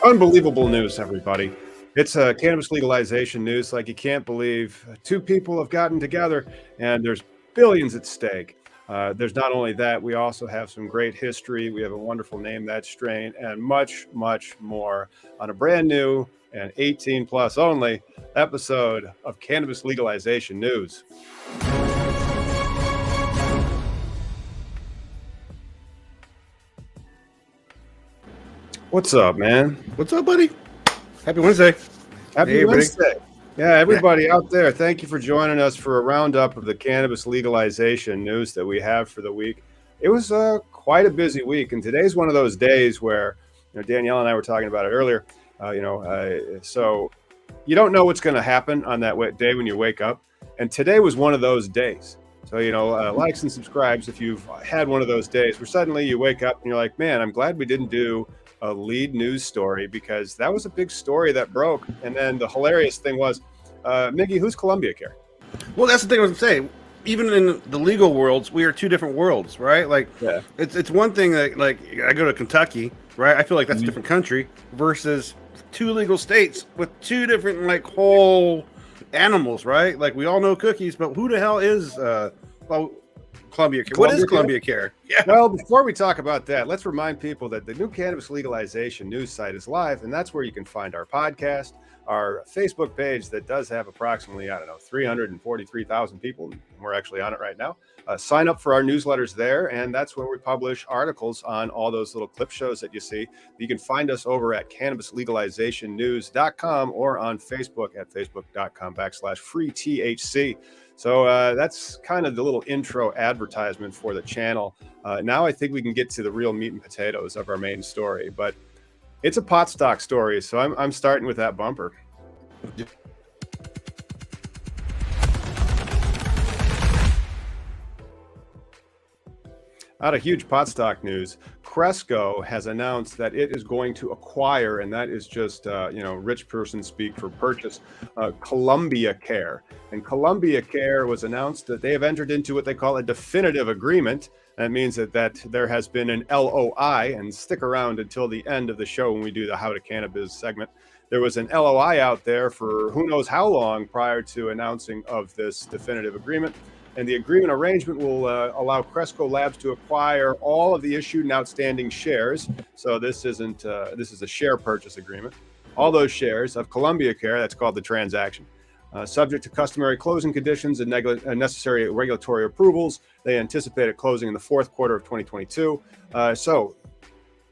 Unbelievable news, everybody. It's cannabis legalization news like you can't believe. Two people have gotten together and there's billions at stake. There's not only that, we also have some great history. We have a wonderful Name That Strain and much, much more on a brand new and 18 plus only episode of Cannabis Legalization News. What's up, man? What's up, buddy? Happy Wednesday. Happy Wednesday. Yeah, everybody out there, thank you for joining us for a roundup of the cannabis legalization news that we have for the week. It was quite a busy week, and today's one of those days where, Danielle and I were talking about it earlier. So you don't know what's going to happen on that day when you wake up, and today was one of those days. So, likes and subscribes if you've had one of those days where suddenly you wake up and you're like, man, I'm glad we didn't do a lead news story because that was a big story that broke. And then the hilarious thing was, Miggy, who's Columbia Care? Well, that's the thing I was going to say. Even in the legal worlds, we are two different worlds, right? Like, yeah. It's one thing that, like, I go to Kentucky, right? I feel like that's a different country versus two legal states with two different, like, whole animals, right? Like, we all know cookies, but who the hell is, Columbia Care? What is Columbia Care? Yeah. Well, before we talk about that, let's remind people that the new Cannabis Legalization news site is live, and that's where you can find our podcast, our Facebook page that does have approximately, 343,000 people. We're actually on it right now. Sign up for our newsletters there, and that's where we publish articles on all those little clip shows that you see. You can find us over at cannabislegalizationnews.com or on Facebook at facebook.com/free-THC. So that's kind of the little intro advertisement for the channel. Now I think we can get to the real meat and potatoes of our main story, but it's a pot stock story, so I'm starting with that bumper. Out of huge pot stock news, CRCO has announced that it is going to acquire, and that is just, rich person speak for purchase, Columbia Care. And Columbia Care was announced that they have entered into what they call a definitive agreement. That means that there has been an LOI, and stick around until the end of the show when we do the How to Cannabis segment. There was an LOI out there for who knows how long prior to announcing of this definitive agreement. And the agreement arrangement will allow CRCO Labs to acquire all of the issued and outstanding shares. So this is a share purchase agreement. All those shares of Columbia Care, that's called the transaction. Subject to customary closing conditions and necessary regulatory approvals. They anticipate closing in the fourth quarter of 2022. So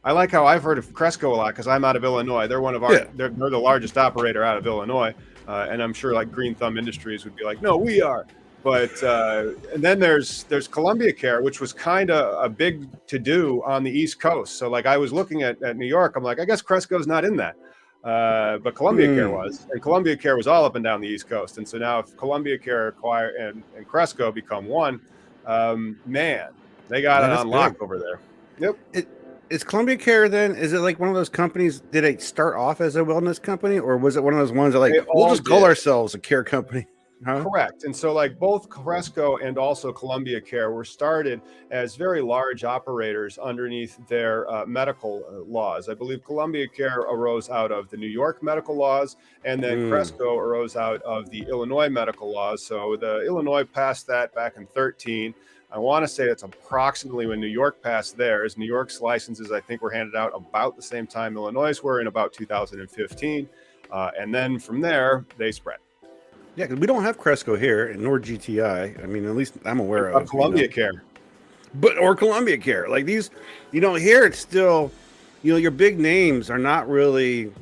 I like how I've heard of CRCO a lot because I'm out of Illinois. They're one of our, they're the largest operator out of Illinois. And I'm sure like Green Thumb Industries would be like, no, we are. But and then there's Columbia Care, which was kind of a big to do on the East Coast. So like I was looking at New York, I'm like, I guess CRCO's not in that. But Columbia Care was, and Columbia Care was all up and down the East Coast. And so now if Columbia Care acquire and CRCO become one, man, they got it on lock over there. Yep. Is Columbia Care then, is it like one of those companies, did it start off as a wellness company or was it one of those ones that like, we'll just call ourselves a care company? Huh? Correct. And so like both CRCO and also Columbia Care were started as very large operators underneath their medical laws. I believe Columbia Care arose out of the New York medical laws, and then CRCO arose out of the Illinois medical laws. So the Illinois passed that back in 2013. I want to say it's approximately when New York passed theirs. New York's licenses, I think, were handed out about the same time Illinois were in about 2015. And then from there, they spread. Yeah, because we don't have CRCO here, nor GTI. I mean, at least I'm aware of. Columbia Care. Or Columbia Care. Like these, here it's still, your big names are not really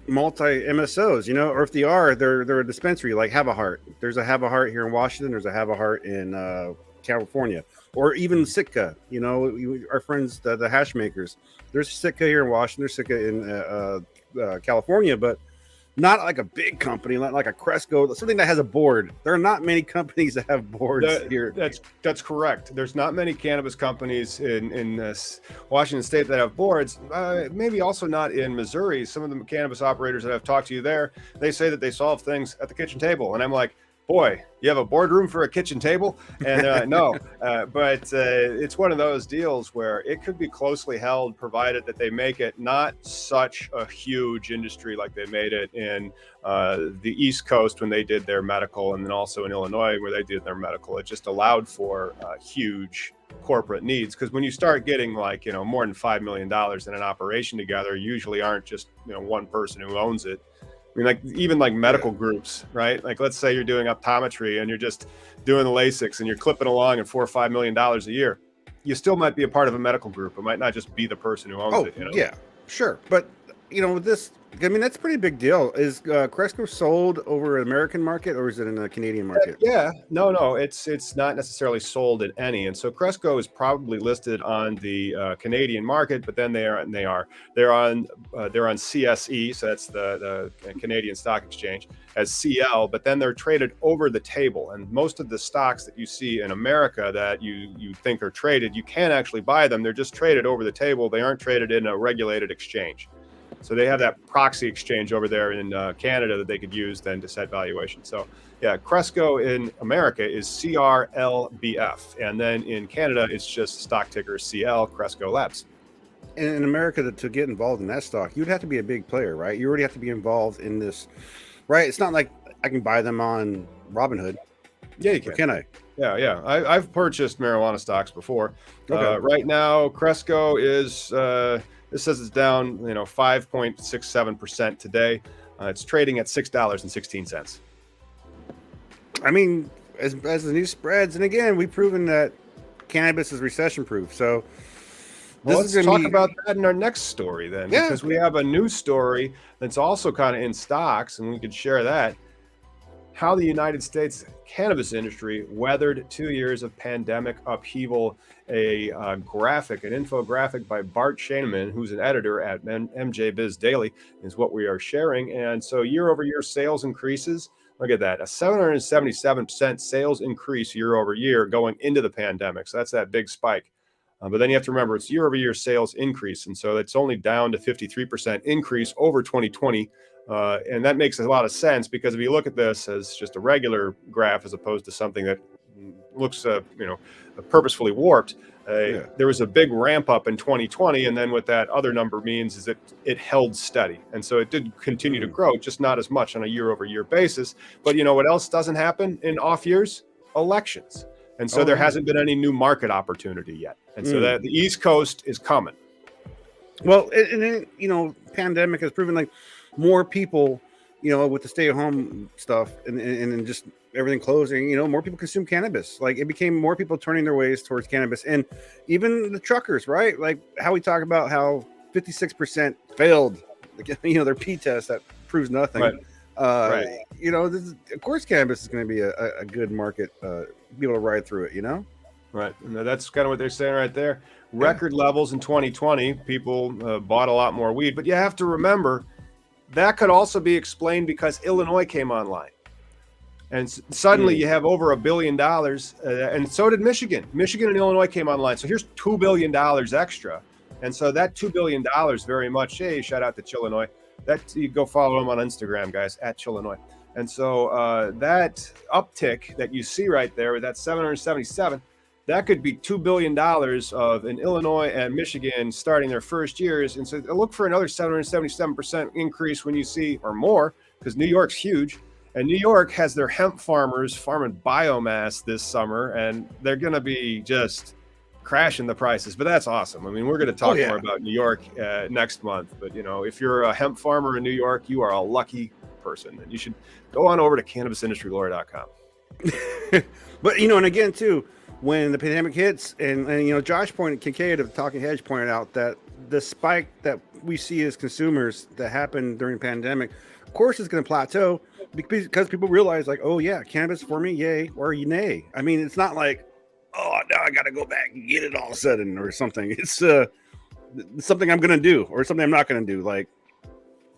multi-MSOs, or if they are, they're a dispensary, like Have a Heart. There's a Have a Heart here in Washington. There's a Have a Heart in California. Or even Sitka, our friends, the hash makers. There's Sitka here in Washington. There's Sitka in California, but not like a big company, not like a CRCO, something that has a board. There are not many companies that have boards here. That's correct. There's not many cannabis companies in Washington State that have boards. Maybe also not in Missouri. Some of the cannabis operators that I've talked to there, they say that they solve things at the kitchen table. And I'm like, boy, you have a boardroom for a kitchen table? And but it's one of those deals where it could be closely held, provided that they make it not such a huge industry like they made it in the East Coast when they did their medical, and then also in Illinois where they did their medical. It just allowed for huge corporate needs, because when you start getting like, more than $5 million in an operation together, usually aren't just, one person who owns it. I mean, like even like medical groups, right? Like let's say you're doing optometry and you're just doing the LASIKs and you're clipping along at $4 or $5 million a year. You still might be a part of a medical group. It might not just be the person who owns it. Yeah, sure. But with this, I mean, that's a pretty big deal. Is Cresco sold over an American market, or is it in the Canadian market? No, it's not necessarily sold in any. And so Cresco is probably listed on the Canadian market, but then they're on CSE, so that's the Canadian Stock Exchange, as CL. But then they're traded over the table, and most of the stocks that you see in America that you think are traded, you can't actually buy them. They're just traded over the table. They aren't traded in a regulated exchange. So they have that proxy exchange over there in Canada that they could use then to set valuation. So yeah, Cresco in America is CRLBF. And then in Canada, it's just stock ticker CL, Cresco Labs. And in America, to get involved in that stock, you'd have to be a big player, right? You already have to be involved in this, right? It's not like I can buy them on Robinhood. Yeah, you can. Or can I? Yeah. I've purchased marijuana stocks before. Okay. Right now, Cresco is... this says it's down, 5.67% today. It's trading at $6.16. I mean, as the news spreads, and again, we've proven that cannabis is recession-proof. So let's talk about that in our next story then, because we have a new story that's also kind of in stocks, and we could share that. How the United States cannabis industry weathered 2 years of pandemic upheaval. An infographic by Bart Shaneman, who's an editor at MJ Biz Daily, is what we are sharing. And so year over year sales increases. Look at that, a 777% sales increase year over year going into the pandemic. So that's that big spike. But then you have to remember it's year over year sales increase. And so it's only down to 53% increase over 2020. And that makes a lot of sense, because if you look at this as just a regular graph as opposed to something that looks, purposefully warped, there was a big ramp up in 2020. And then what that other number means is that it held steady. And so it did continue to grow, just not as much on a year over year basis. But what else doesn't happen in off years? Elections. And so there hasn't been any new market opportunity yet. And so that the East Coast is coming. Well, and then, pandemic has proven like more people, with the stay-at-home stuff and just everything closing, more people consume cannabis. Like it became more people turning their ways towards cannabis, and even the truckers, right? Like how we talk about how 56% failed, their P test that proves nothing. Right. Of course, cannabis is going to be a good market, be able to ride through it, Right. And that's kind of what they're saying right there. Record levels in 2020, people bought a lot more weed, but you have to remember that could also be explained because Illinois came online. And suddenly you have over $1 billion, and so did Michigan. Michigan and Illinois came online. So here's $2 billion extra. And so that $2 billion very much, hey, shout out to Chillinois. You go follow them on Instagram, guys, at Chillinois. And so that uptick that you see right there with that 777, that could be $2 billion of in Illinois and Michigan starting their first years. And so look for another 777% increase when you see, or more, because New York's huge. And New York has their hemp farmers farming biomass this summer, and they're going to be just crashing the prices. But that's awesome. I mean, we're going to talk more about New York next month. But, if you're a hemp farmer in New York, you are a lucky person. And you should go on over to cannabisindustrylawyer.com. But, and again, too, when the pandemic hits, and Josh Kincaid of Talking Hedge pointed out that the spike that we see as consumers that happened during the pandemic, of course, is going to plateau because people realize, like, oh yeah, cannabis for me, yay, or nay. I mean, it's not like, oh, now I got to go back and get it all of a sudden or something. It's something I'm going to do or something I'm not going to do, like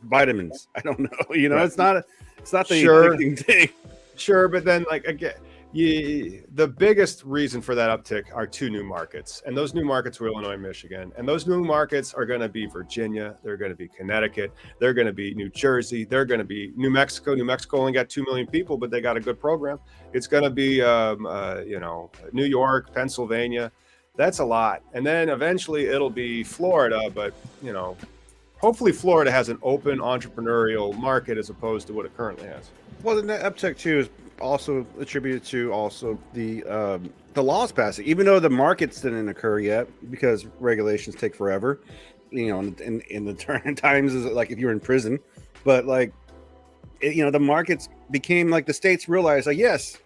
vitamins. I don't know. It's not the addicting thing. Sure, but then like again, The biggest reason for that uptick are two new markets, and those new markets were Illinois and Michigan. And those new markets are going to be Virginia, they're going to be Connecticut, they're going to be New Jersey, they're going to be New Mexico. New Mexico only got 2 million people, but they got a good program. It's going to be, New York, Pennsylvania. That's a lot. And then eventually it'll be Florida, but, hopefully Florida has an open entrepreneurial market as opposed to what it currently has. Well, then that uptick too is also attributed to the laws passing, even though the markets didn't occur yet because regulations take forever. In the turn times is like if you're in prison, but the markets became like the states realized like yes,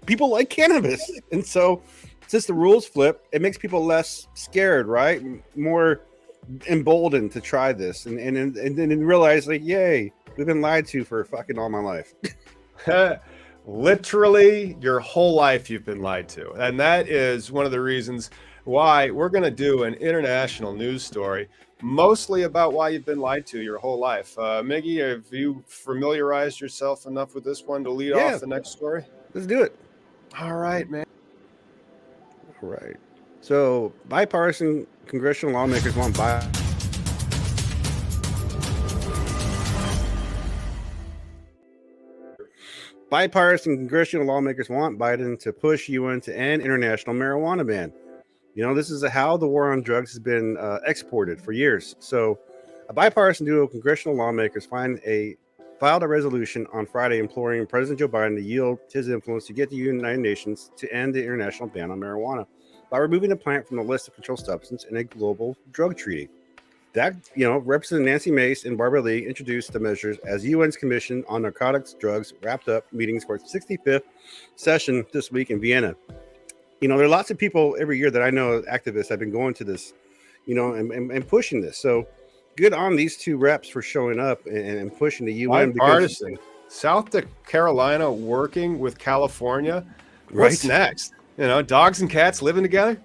people like cannabis, and so since the rules flip, it makes people less scared, right? More emboldened to try this, and then realize like yay, we've been lied to for fucking all my life. Literally your whole life you've been lied to. And that is one of the reasons why we're going to do an international news story mostly about why you've been lied to your whole life. Miggy, have you familiarized yourself enough with this one to lead off the next story? Let's do it. All right, man. All right. So bipartisan congressional lawmakers want Bipartisan congressional lawmakers want Biden to push UN to end international marijuana ban. This is how the war on drugs has been exported for years. So a bipartisan duo of congressional lawmakers filed a resolution on Friday imploring President Joe Biden to yield his influence to get the United Nations to end the international ban on marijuana by removing the plant from the list of controlled substances in a global drug treaty. That, Representative Nancy Mace and Barbara Lee introduced the measures as UN's Commission on Narcotics Drugs wrapped up meetings for its 65th session this week in Vienna. There are lots of people every year that I know, activists, have been going to this, and pushing this. So good on these two reps for showing up and pushing the UN. Bipartisan. South Carolina working with California. What's next? Dogs and cats living together?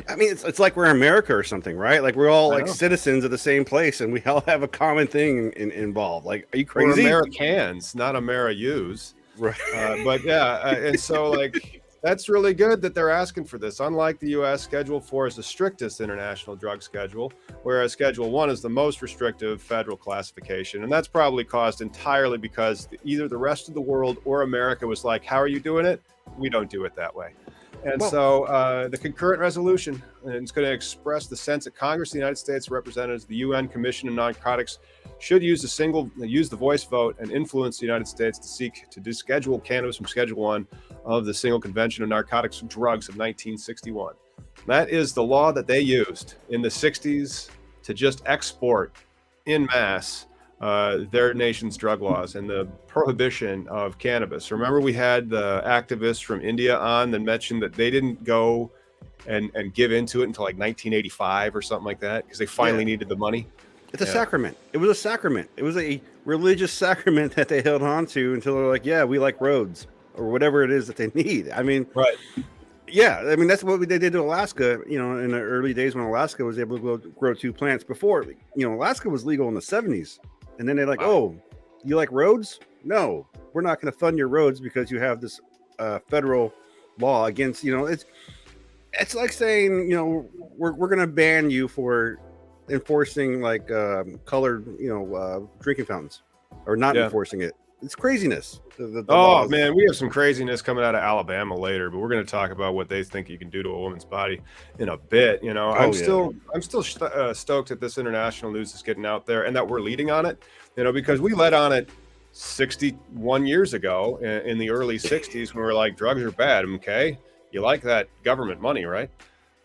I mean, it's like we're America or something, right? Like we're all like citizens of the same place, and we all have a common thing involved. Like, are you crazy? We're Americans, not Americans, right? And so that's really good that they're asking for this. Unlike the U.S., Schedule 4 is the strictest international drug schedule, whereas Schedule 1 is the most restrictive federal classification, and that's probably caused entirely because either the rest of the world or America was like, "How are you doing it? We don't do it that way." And so the concurrent resolution is going to express the sense that Congress of the United States representatives, the UN Commission on Narcotics, should use the voice vote and influence the United States to seek to deschedule cannabis from Schedule 1 of the Single Convention on Narcotics and Drugs of 1961. That is the law that they used in the 60s to just export en masse their nation's drug laws and the prohibition of cannabis. Remember, we had the activists from India on that mentioned that they didn't go and give into it until like 1985 or something like that because they finally needed the money. It's a sacrament. It was a sacrament. It was a religious sacrament that they held on to until they're like, yeah, we like roads or whatever it is that they need. I mean, right. Yeah, I mean, that's what they did to Alaska, in the early days when Alaska was able to grow 2 plants. Before, Alaska was legal in the 70s. And then they're like, oh, you like roads? No, we're not going to fund your roads because you have this federal law against, it's like saying, we're going to ban you for enforcing colored, drinking fountains or not enforcing it. It's craziness. The laws. Man, we have some craziness coming out of Alabama later, but we're going to talk about what they think you can do to a woman's body in a bit. I'm still stoked that this international news is getting out there and that we're leading on it, because we led on it 61 years ago in the early 60s when we were like, drugs are bad. Okay. You like that government money, right?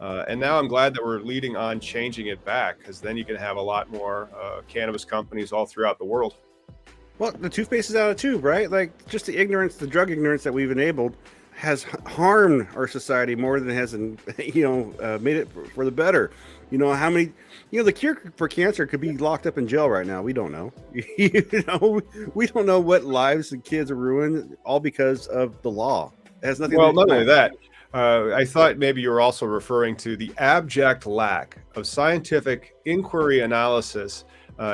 And now I'm glad that we're leading on changing it back because then you can have a lot more cannabis companies all throughout the world. Well, the toothpaste is out of the tube, right? Like just the drug ignorance that we've enabled has harmed our society more than it has, made it for the better. How many, the cure for cancer could be locked up in jail right now. We don't know. We don't know what lives the kids are ruined all because of the law. It has nothing. Well, not only that. I thought maybe you were also referring to the abject lack of scientific inquiry analysis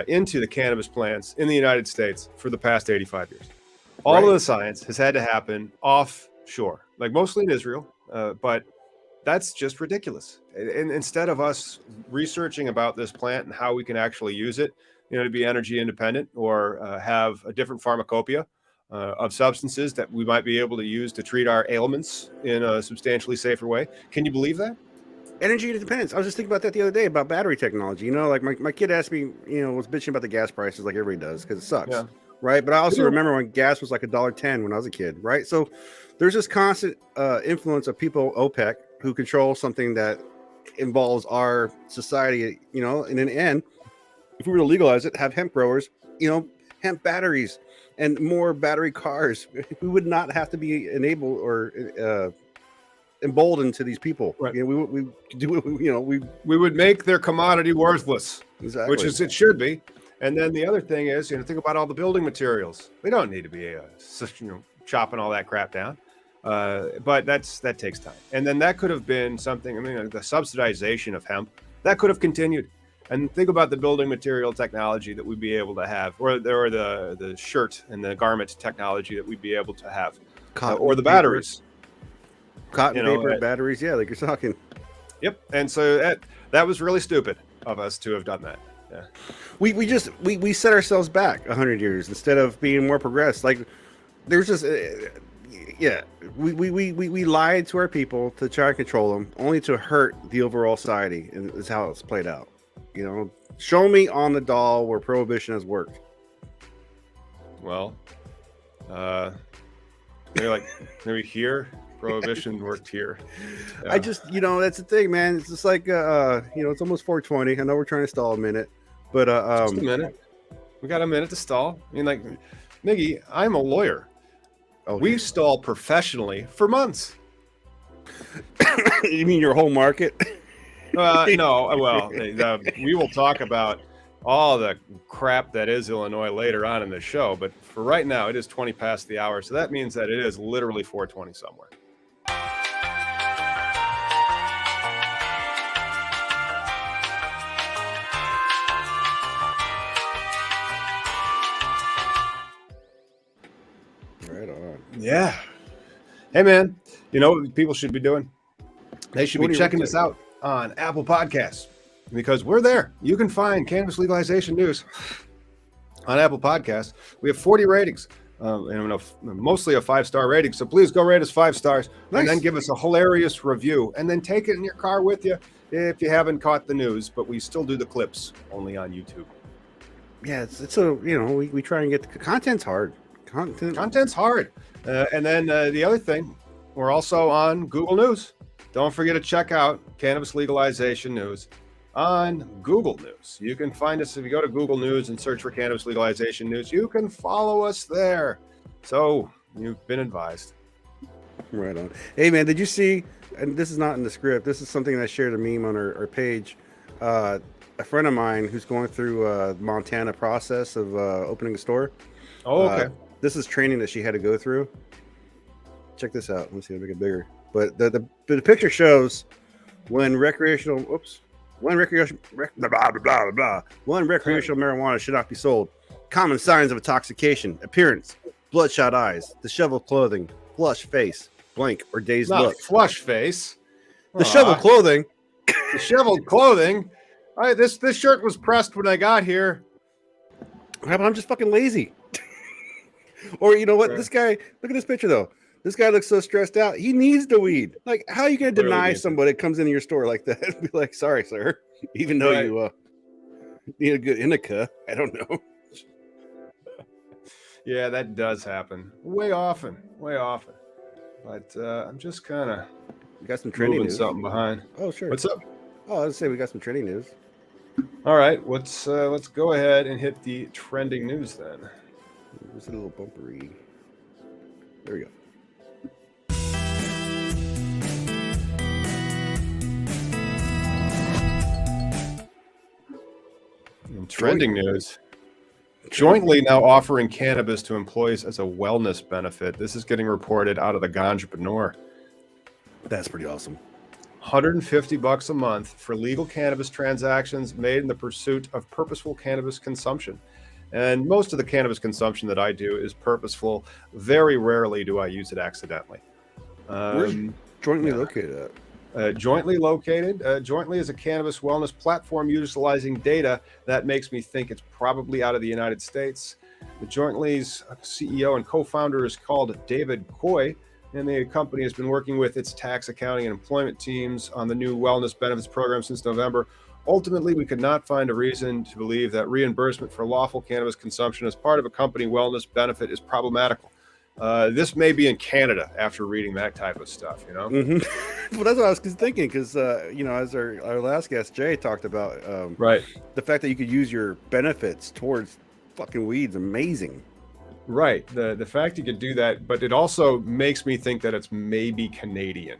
into the cannabis plants in the United States for the past 85 years. All of the science has had to happen off sure, like mostly in Israel, but that's just ridiculous. And instead of us researching about this plant and how we can actually use it, to be energy independent or have a different pharmacopoeia of substances that we might be able to use to treat our ailments in a substantially safer way. Can you believe that? Energy independence. I was just thinking about that the other day about battery technology. Like my kid asked me, was bitching about the gas prices like everybody does because it sucks. Yeah. Right. But I also remember when gas was like $1.10 when I was a kid. Right. So there's this constant influence of people, OPEC, who control something that involves our society, and in the end, if we were to legalize it, have hemp growers, hemp batteries and more battery cars, we would not have to be enabled or emboldened to these people. Right. We do, we would make their commodity worthless, exactly, which is it should be. And then the other thing is, think about all the building materials. We don't need to be chopping all that crap down. But that takes time. And then that could have been something, the subsidization of hemp, that could have continued. And think about the building material technology that we'd be able to have, or the shirt and the garment technology that we'd be able to have, or the batteries. Cotton paper, batteries, yeah, like you're talking. Yep. And so that was really stupid of us to have done that. Yeah. We set ourselves back 100 years instead of being more progressed. Like there's just we lied to our people to try and control them, only to hurt the overall society, and is how it's played out. Show me on the doll where prohibition has worked. Well, maybe here prohibition worked here. Yeah. I just that's the thing, man. It's just like it's almost 4:20. I know we're trying to stall a minute, but just a minute. We got a minute to stall. Miggy, I'm a lawyer. Oh, we stall professionally for months. You mean your whole market? No. Well, we will talk about all the crap that is Illinois later on in the show. But for right now, it is 20 past the hour. So that means that it is literally 4:20 somewhere. Right on. Yeah. Hey, man, what people should be doing? They should be checking us out on Apple Podcasts because we're there. You can find Cannabis Legalization News on Apple Podcasts. We have 40 ratings, and mostly a 5-star rating. So please go rate us 5 stars. Nice. And then give us a hilarious review and then take it in your car with you if you haven't caught the news. But we still do the clips only on YouTube. Yeah, it's we try and get the content's hard. Content's hard. And then the other thing, we're also on Google News. Don't forget to check out Cannabis Legalization News on Google News. You can find us if you go to Google News and search for Cannabis Legalization News. You can follow us there. So you've been advised. Right on. Hey, man, did you see, and this is not in the script, this is something I shared a meme on our page. A friend of mine who's going through Montana process of opening a store. Oh, okay. This is training that she had to go through. Check this out. Let's see if I make it bigger. But the picture shows when recreational marijuana should not be sold. Common signs of intoxication: appearance, bloodshot eyes, disheveled clothing, flushed face, blank or dazed look. Flush face. Disheveled clothing. Disheveled clothing. All right, this shirt was pressed when I got here. I'm just fucking lazy. Or you know what? Sure. This guy, look at this picture though. This guy looks so stressed out. He needs the weed. Like, how are you going to deny somebody that comes into your store like that and be like, sorry, sir, even though you need a good indica? I don't know. Yeah, that does happen way often. But I'm just kind of got some trending moving news. Something behind. Oh, sure. What's up? Oh, I was saying we got some trending news. All right, let's go ahead and hit the trending news then. It's a little bumpery. There we go. Trending news. Jointly now offering cannabis to employees as a wellness benefit. This is getting reported out of the Ganjapreneur. That's pretty awesome. $150 a month for legal cannabis transactions made in the pursuit of purposeful cannabis consumption. And most of the cannabis consumption that I do is purposeful. Very rarely do I use it accidentally. Where's jointly located at? Jointly located. Jointly is a cannabis wellness platform utilizing data that makes me think it's probably out of the United States. The Jointly's CEO and co-founder is called David Coy, and the company has been working with its tax, accounting, and employment teams on the new wellness benefits program since November. Ultimately, we could not find a reason to believe that reimbursement for lawful cannabis consumption as part of a company wellness benefit is problematical. This may be in Canada after reading that type of stuff, Well, that's what I was thinking, because as our last guest Jay talked about, right? The fact that you could use your benefits towards fucking weed's amazing. Right. The fact you could do that, but it also makes me think that it's maybe Canadian.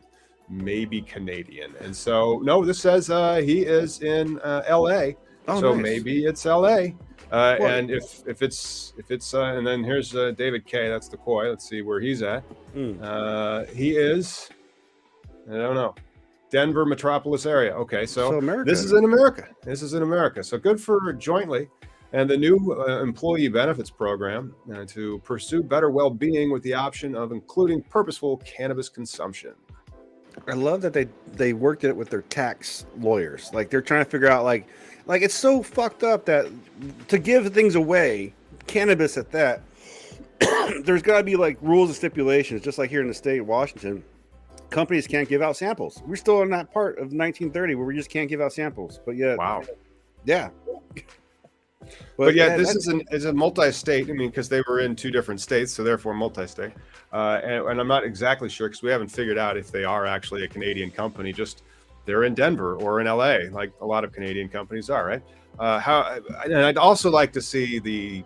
And so no, this says he is in LA. Oh, so nice. Maybe it's LA. And if it's and then here's David K. That's the Coy. Let's see where he's at. He is, I don't know, Denver metropolis area. Okay, so this is in America. So good for Jointly and the new employee benefits program to pursue better well-being with the option of including purposeful cannabis consumption. I love that they worked it with their tax lawyers. Like, they're trying to figure out like it's so fucked up that to give things away, cannabis at that, there's got to be like rules and stipulations, just like here in the state of Washington. Companies can't give out samples. We're still in that part of 1930 where we just can't give out samples. But yet, wow, yeah. But yeah, this is a multi-state. I mean, because they were in two different states, so therefore multi-state. And I'm not exactly sure because we haven't figured out if they are actually a Canadian company. Just they're in Denver or in LA, like a lot of Canadian companies are, right? And I'd also like to see the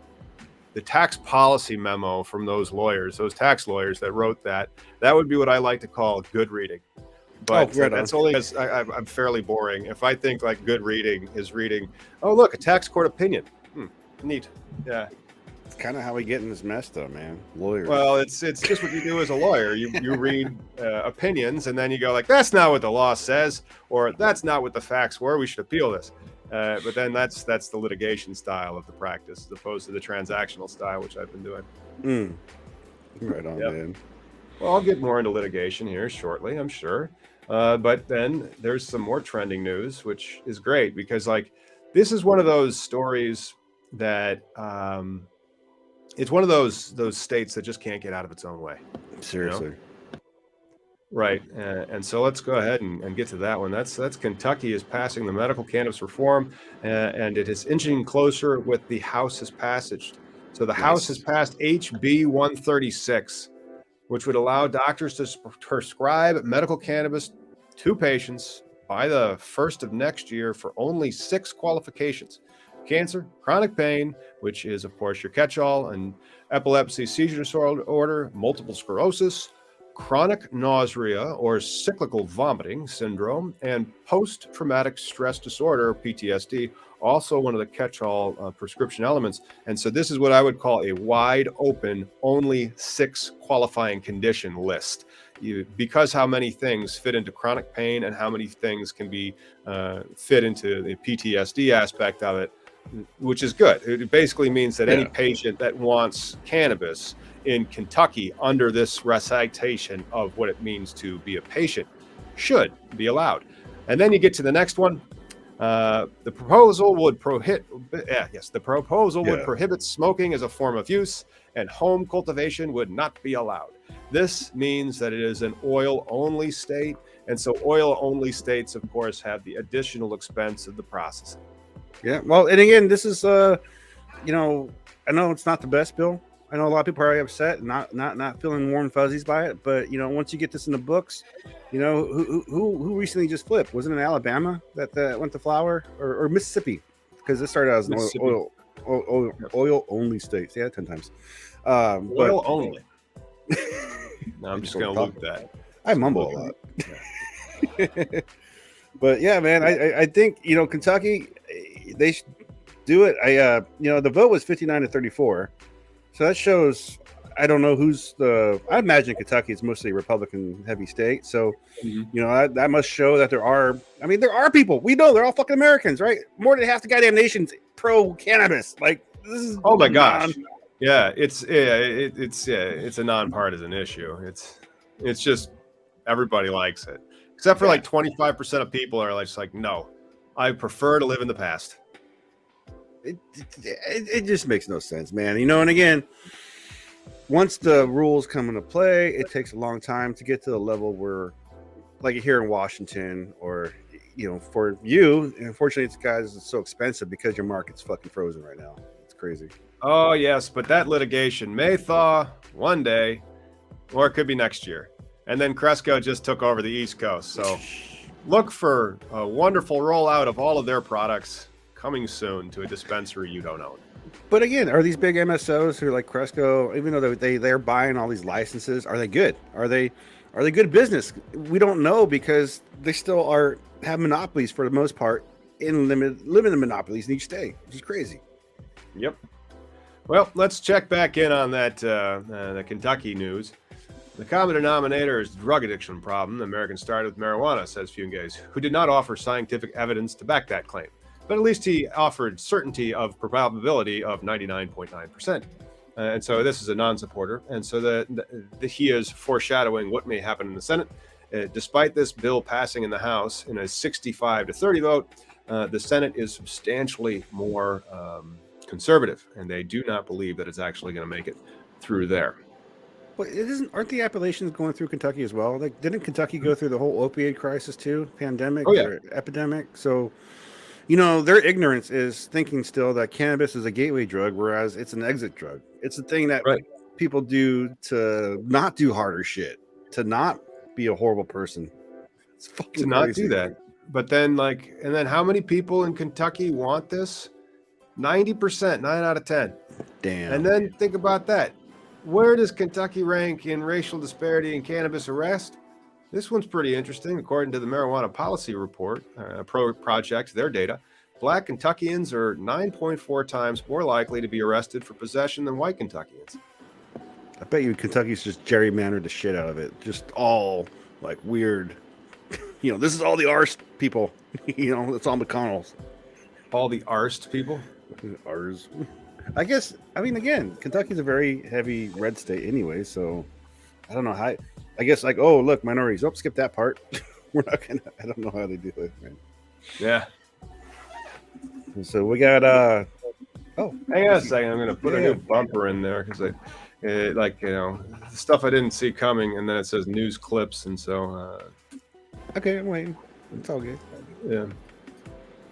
tax policy memo from those tax lawyers that wrote that. That would be what I like to call good reading. But that's only because I'm fairly boring. If I think like good reading is reading, oh, look, a tax court opinion. Neat. Yeah. It's kind of how we get in this mess, though, man. Lawyers. Well, it's just what you do as a lawyer. You read opinions, and then you go like, that's not what the law says, or that's not what the facts were. We should appeal this. But then that's the litigation style of the practice, as opposed to the transactional style, which I've been doing. Right on, man. Well, I'll get more into litigation here shortly, I'm sure. But then there's some more trending news, which is great because like this is one of those stories that it's one of those states that just can't get out of its own way. Seriously. You know? Right. And so let's go ahead and get to that one. That's Kentucky is passing the medical cannabis reform, and it is inching closer with the House's passage. So the House has passed HB 136, which would allow doctors to prescribe medical cannabis to patients by the 1st of next year for only 6 qualifications: cancer, chronic pain, which is, of course, your catch-all, and epilepsy, seizure disorder, multiple sclerosis, chronic nausea or cyclical vomiting syndrome, and post-traumatic stress disorder, PTSD, also one of the catch-all prescription elements. And so this is what I would call a wide open, only 6 qualifying condition list. Because how many things fit into chronic pain and how many things can be fit into the PTSD aspect of it, which is good. It basically means that any patient that wants cannabis in Kentucky under this recitation of what it means to be a patient should be allowed. And then you get to the next one. The proposal would prohibit smoking as a form of use, and home cultivation would not be allowed. This means that it is an oil-only state, and so oil-only states, of course, have the additional expense of the processing. Yeah, well, and again, this is, I know it's not the best bill. I know a lot of people are already upset, not feeling warm fuzzies by it. But once you get this in the books, who recently just flipped? Wasn't it Alabama that went to flower, or Mississippi? Because this started out as an oil only state. Say that 10 times. Oil only. No, I'm just gonna look that. I mumble a lot. But yeah, man, I think Kentucky, they should do it. The vote was 59-34. So that shows, I don't know I imagine Kentucky is mostly a Republican heavy state. So, that must show that there are people, we know they're all fucking Americans, right? More than half the goddamn nation's pro cannabis. Like, this is, oh my gosh. Yeah. It's a nonpartisan issue. It's just Everybody likes it, except for like 25% of people are just like, no, I prefer to live in the past. It just makes no sense, man. And again, once the rules come into play, it takes a long time to get to the level where, like here in Washington, or for you, unfortunately, it's so expensive because your market's fucking frozen right now. It's crazy. Oh yes, but that litigation may thaw one day, or it could be next year. And then Cresco just took over the East Coast, so look for a wonderful rollout of all of their products coming soon to a dispensary you don't own. But again, are these big MSOs who are like Cresco, even though they're buying all these licenses, are they good? Are they good business? We don't know, because they still have monopolies for the most part, in limited monopolies in each state, which is crazy. Yep. Well, let's check back in on that the Kentucky news. The common denominator is drug addiction problem. Americans started with marijuana, says Fuentes, who did not offer scientific evidence to back that claim. But at least he offered certainty of probability of 99.9%. And so this is a non-supporter. And so he is foreshadowing what may happen in the Senate. Despite this bill passing in the House in a 65-30 vote, the Senate is substantially more conservative, and they do not believe that it's actually going to make it through there. But aren't the Appalachians going through Kentucky as well? Like, didn't Kentucky go through the whole opioid crisis too, pandemic or epidemic? So, their ignorance is thinking still that cannabis is a gateway drug, whereas it's an exit drug. It's a thing that people do to not do harder shit, to not be a horrible person. It's fucking to not crazy. Do that. But then, and then how many people in Kentucky want this? 90%, 9 out of 10. Damn. And then think about that. Where does Kentucky rank in racial disparity in cannabis arrest? This one's pretty interesting. According to the Marijuana Policy Report Project, their data, Black Kentuckians are 9.4 times more likely to be arrested for possession than white Kentuckians. I bet you Kentucky's just gerrymandered the shit out of it. Just all like weird. This is all the arst people. It's all McConnell's. All the arst people? Ours. Again, Kentucky's a very heavy red state anyway, so I don't know how. I guess look, minorities. Oh, skip that part. We're not gonna. I don't know how they do it, man. Yeah. So we got. Hang on a second. I'm gonna put a new bumper in there because stuff I didn't see coming, and then it says news clips, and so. Okay, I'm waiting. It's all good. Yeah.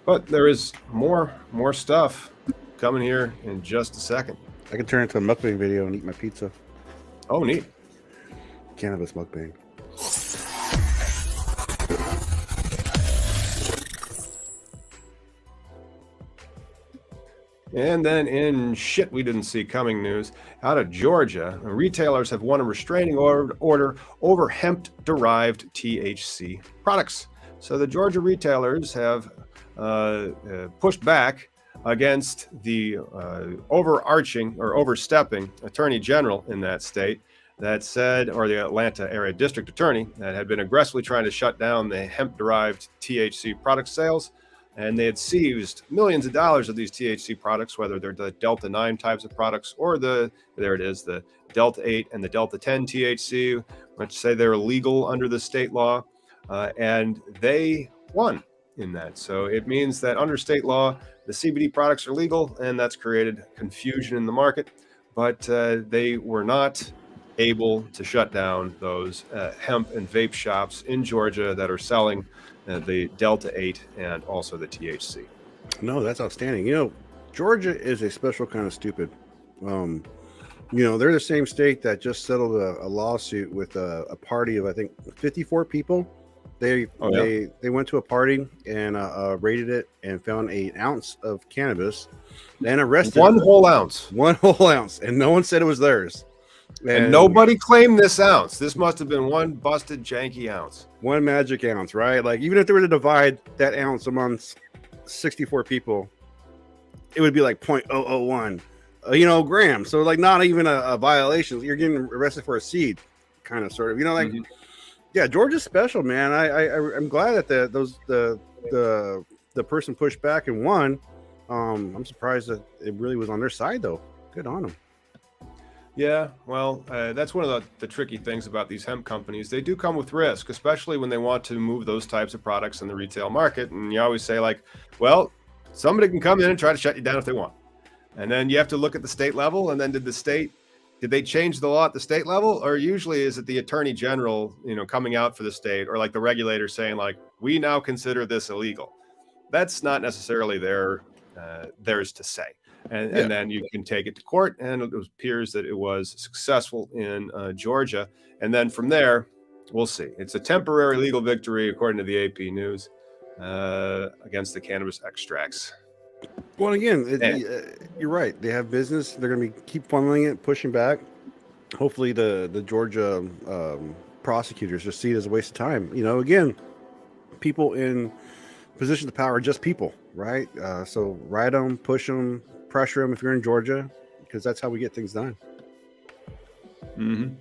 But there is more stuff coming here in just a second. I can turn into a mukbang video and eat my pizza. Oh, neat. Cannabis mukbang. And then in shit we didn't see coming news, out of Georgia, retailers have won a restraining order over hemp-derived THC products. So the Georgia retailers have pushed back against the overstepping attorney general in that state that said, or the Atlanta area district attorney that had been aggressively trying to shut down the hemp-derived THC product sales. And they had seized millions of dollars of these THC products, whether they're the Delta 9 types of products or the Delta 8 and the Delta 10 THC, which say they're illegal under the state law. And they won in that. So it means that under state law, the CBD products are legal, and that's created confusion in the market. But they were not able to shut down those hemp and vape shops in Georgia that are selling the Delta 8 and also the THC. No, that's outstanding. Georgia is a special kind of stupid. They're the same state that just settled a lawsuit with a party of, I think, 54 people. They went to a party and raided it and found an ounce of cannabis and arrested one whole ounce, and no one said it was theirs. And nobody claimed this ounce. This must have been one busted janky ounce. One magic ounce, right? Like, even if they were to divide that ounce amongst 64 people, it would be like 0.001, grams. So, like, not even a violation. You're getting arrested for a seed, kind of, sort of. Mm-hmm. Yeah, Georgia's special, man. I'm glad that the person pushed back and won. I'm surprised that it really was on their side, though. Good on them. Yeah, well, that's one of the tricky things about these hemp companies. They do come with risk, especially when they want to move those types of products in the retail market. And you always say, like, well, somebody can come in and try to shut you down if they want. And then you have to look at the state level. And then did they change the law at the state level? Or usually is it the attorney general, coming out for the state, or like the regulator saying, like, we now consider this illegal? That's not necessarily theirs to say. And then you can take it to court, and it appears that it was successful in Georgia. And then from there, we'll see. It's a temporary legal victory, according to the AP News, against the cannabis extracts. Well, again, you're right. They have business. They're going to keep funneling it, pushing back. Hopefully, the Georgia prosecutors just see it as a waste of time. Again, people in positions of power are just people, right? So ride them, push them, pressure them if you're in Georgia, because that's how we get things done. Mm-hmm.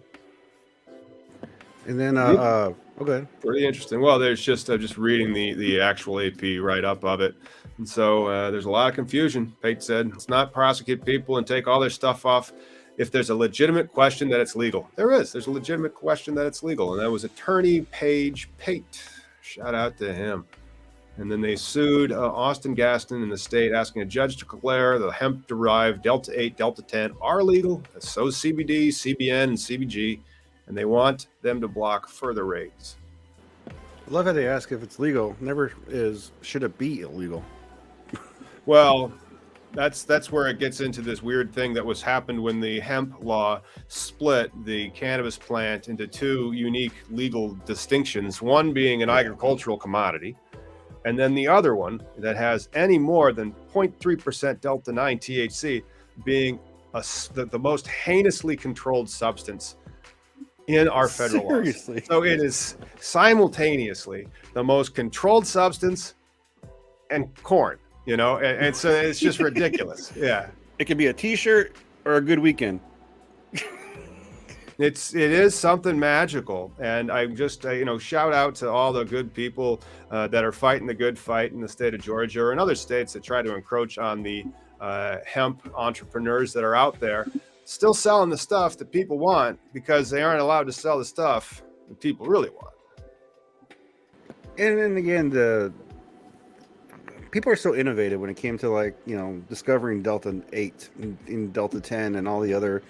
And then, okay. Pretty interesting. Well, there's just reading the actual AP write-up of it. And so there's a lot of confusion. Pate said, it's not prosecute people and take all their stuff off if there's a legitimate question that it's legal. There's a legitimate question that it's legal. And that was attorney Paige Pate. Shout out to him. And then they sued Austin Gaston in the state, asking a judge to declare the hemp-derived Delta-8, Delta-10 are legal. So is CBD, CBN, and CBG. And they want them to block further raids. I love how they ask if it's legal. Never is, should it be illegal? Well, that's where it gets into this weird thing that was happened when the hemp law split the cannabis plant into two unique legal distinctions, one being an agricultural commodity, and then the other one that has any more than 0.3% Delta-9 THC being the most heinously controlled substance in our federal laws. So it is simultaneously the most controlled substance and corn, and so it's just ridiculous. Yeah. It could be a t-shirt or a good weekend. It is something magical. And I just, shout out to all the good people that are fighting the good fight in the state of Georgia or in other states that try to encroach on the hemp entrepreneurs that are out there, still selling the stuff that people want because they aren't allowed to sell the stuff that people really want. And then again, the people are so innovative when it came to discovering Delta-8 and Delta-10 and all the other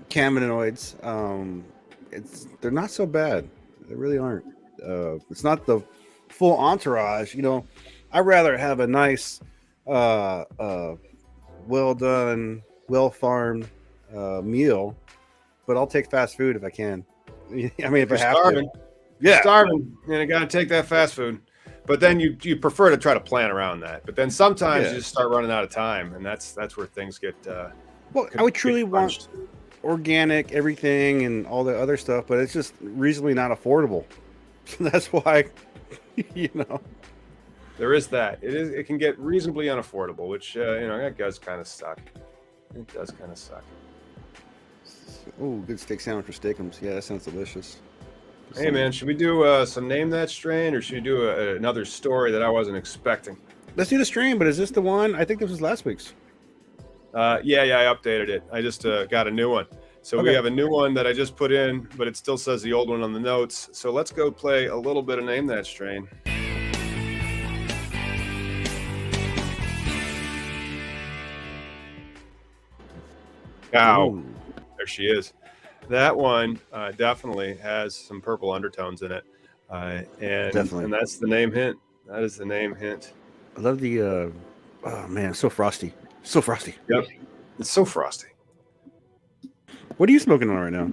cannabinoids. They're not so bad. They really aren't. It's not the full entourage. I'd rather have a nice, well done, well farmed meal, but I'll take fast food if I can. I mean, if I have to. Yeah, starving, and you got to take that fast food. But then you prefer to try to plan around that. But then sometimes you just start running out of time, and that's where things get. Well, I would truly want organic everything and all the other stuff, but it's just reasonably not affordable. So that's why, there is that. It can get reasonably unaffordable, which that does kind of suck. It does kind of suck. Oh, good steak sandwich for steakums. Yeah, that sounds delicious. Hey man, should we do some Name That Strain, or should we do another story that I wasn't expecting? Let's do the strain, but is this the one? I think this was last week's. Yeah, I updated it. I just got a new one. So we have a new one that I just put in, but it still says the old one on the notes. So let's go play a little bit of Name That Strain. Ow. There she is. That one definitely has some purple undertones in it. And that's the name hint. That is the name hint. I love the, oh man, so frosty. So frosty. Yep. It's so frosty. What are you smoking on right now?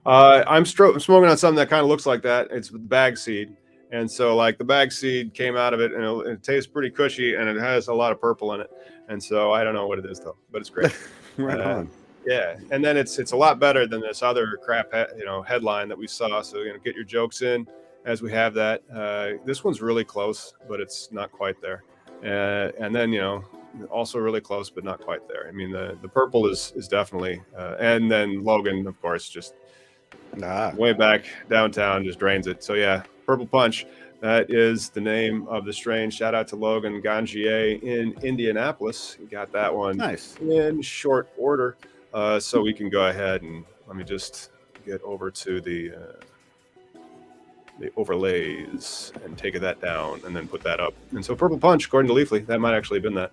I'm smoking on something that kind of looks like that. It's bag seed. And so the bag seed came out of it, and it tastes pretty cushy, and it has a lot of purple in it. And so I don't know what it is though, but it's great. Right on. Yeah, and then it's a lot better than this other crap, headline that we saw. So get your jokes in as we have that. This one's really close, but it's not quite there. And then also really close, but not quite there. I mean, the purple is definitely, and then Logan, of course, just way back downtown just drains it. So yeah, Purple Punch. That is the name of the strain. Shout out to Logan Gangier in Indianapolis. He got that one nice in short order. So we can go ahead and let me just get over to the overlays and take that down and then put that up. And so Purple Punch, according to Leafly, that might actually have been that,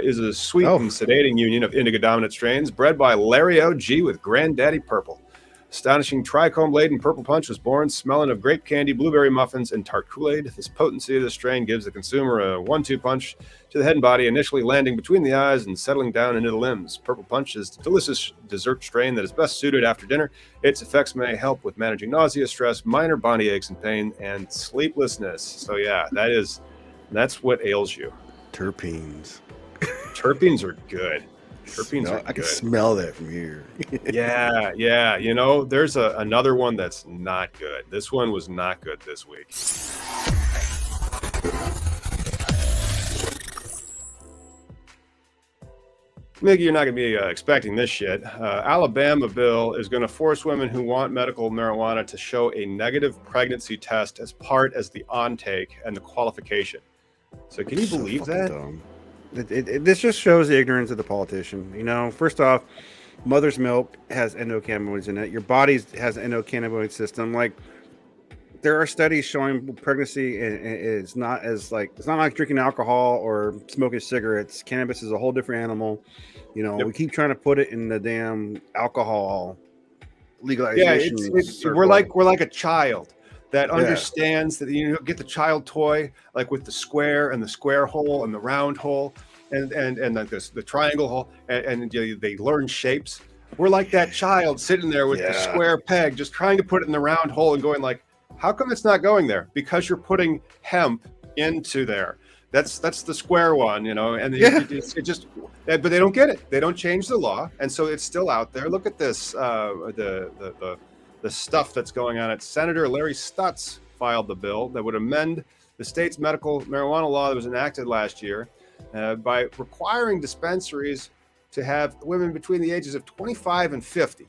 is a sweet and sedating union of indica dominant strains bred by Larry O.G. with Granddaddy Purple. Astonishing trichome-laden Purple Punch was born smelling of grape candy, blueberry muffins, and tart Kool-Aid. This potency of the strain gives the consumer a 1-2 punch to the head and body, initially landing between the eyes and settling down into the limbs. Purple Punch is a delicious dessert strain that is best suited after dinner. Its effects may help with managing nausea, stress, minor body aches and pain, and sleeplessness. So yeah, that's what ails you. Terpenes. Terpenes are good. Terpenes are good. I can smell that from here. Yeah. You know, there's another one that's not good. This one was not good this week. Mickey, you're not going to be expecting this shit. Alabama bill is going to force women who want medical marijuana to show a negative pregnancy test as part as the on-take and the qualification. So can you believe that? Dumb. This just shows the ignorance of the politician. You know, first off, mother's milk has endocannabinoids in it. Your body has an endocannabinoid system. Like, there are studies showing pregnancy is not as like, it's not like drinking alcohol or smoking cigarettes. Cannabis is a whole different animal. You know, we keep trying to put it in the damn alcohol legalization. Yeah, we're like a child that understands that you get the child toy, like with the square and the square hole and the round hole and like the triangle hole, and they learn shapes. We're like that child sitting there with the square peg, just trying to put it in the round hole and going like, how come it's not going there? Because you're putting hemp into there. That's the square one, you know, and it just, but they don't get it. They don't change the law, and so it's still out there. Look at this, the stuff that's going on. Senator Larry Stutz filed the bill that would amend the state's medical marijuana law that was enacted last year by requiring dispensaries to have women between the ages of 25 and 50